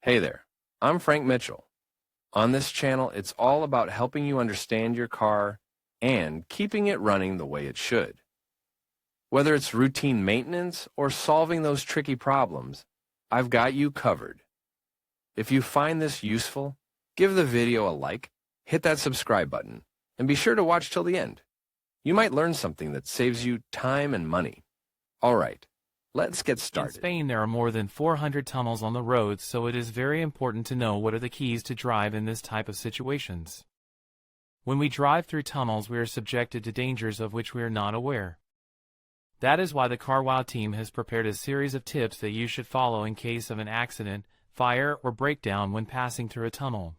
Hey there, I'm Frank Mitchell. On this channel, it's all about helping you understand your car and keeping it running the way it should. Whether it's routine maintenance or solving those tricky problems, I've got you covered. If you find this useful, give the video a like, hit that subscribe button, and be sure to watch till the end. You might learn something that saves you time and money. All right, let's get started. In Spain, there are more than 400 tunnels on the roads, so it is very important to know what are the keys to drive in this type of situations. When we drive through tunnels, we are subjected to dangers of which we are not aware. That is why the CarWow team has prepared a series of tips that you should follow in case of an accident, fire, or breakdown when passing through a tunnel.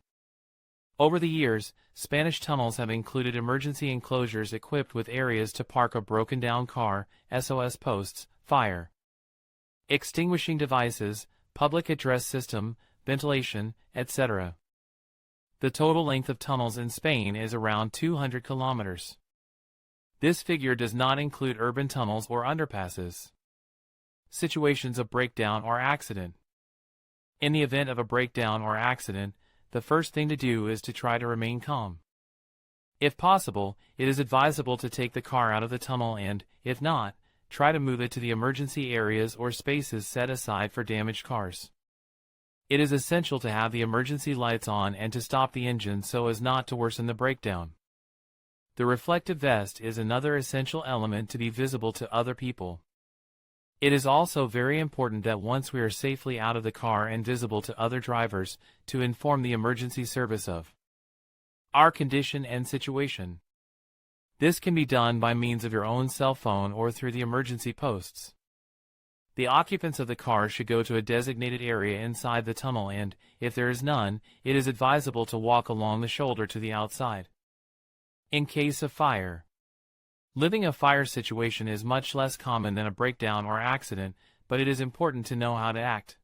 Over the years, Spanish tunnels have included emergency enclosures equipped with areas to park a broken-down car, SOS posts, fire extinguishing devices, public address system, ventilation, etc. The total length of tunnels in Spain is around 200 kilometers. This figure does not include urban tunnels or underpasses. Situations of breakdown or accident. In the event of a breakdown or accident, the first thing to do is to try to remain calm. If possible, it is advisable to take the car out of the tunnel and, if not, try to move it to the emergency areas or spaces set aside for damaged cars. It is essential to have the emergency lights on and to stop the engine so as not to worsen the breakdown. The reflective vest is another essential element to be visible to other people. It is also very important that once we are safely out of the car and visible to other drivers, to inform the emergency service of our condition and situation. This can be done by means of your own cell phone or through the emergency posts. The occupants of the car should go to a designated area inside the tunnel and, if there is none, it is advisable to walk along the shoulder to the outside. In case of fire. Living a fire situation is much less common than a breakdown or accident, but it is important to know how to act.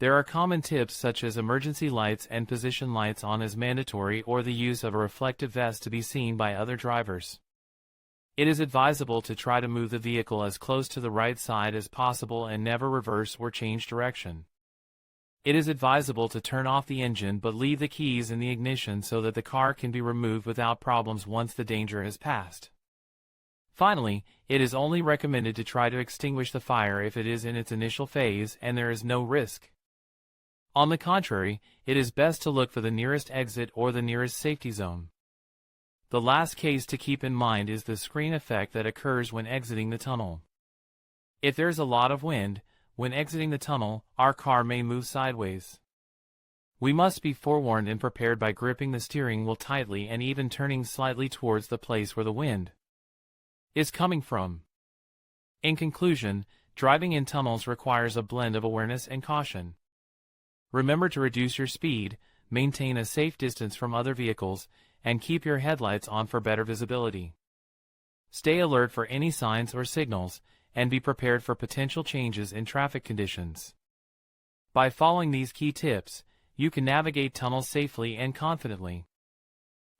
There are common tips such as emergency lights and position lights on as mandatory or the use of a reflective vest to be seen by other drivers. It is advisable to try to move the vehicle as close to the right side as possible and never reverse or change direction. It is advisable to turn off the engine but leave the keys in the ignition so that the car can be removed without problems once the danger has passed. Finally, it is only recommended to try to extinguish the fire if it is in its initial phase and there is no risk. On the contrary, it is best to look for the nearest exit or the nearest safety zone. The last case to keep in mind is the screen effect that occurs when exiting the tunnel. If there is a lot of wind, when exiting the tunnel, our car may move sideways. We must be forewarned and prepared by gripping the steering wheel tightly and even turning slightly towards the place where the wind is coming from. In conclusion, driving in tunnels requires a blend of awareness and caution. Remember to reduce your speed, maintain a safe distance from other vehicles, and keep your headlights on for better visibility. Stay alert for any signs or signals, and be prepared for potential changes in traffic conditions. By following these key tips, you can navigate tunnels safely and confidently.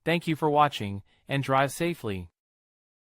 Thank you for watching, and drive safely.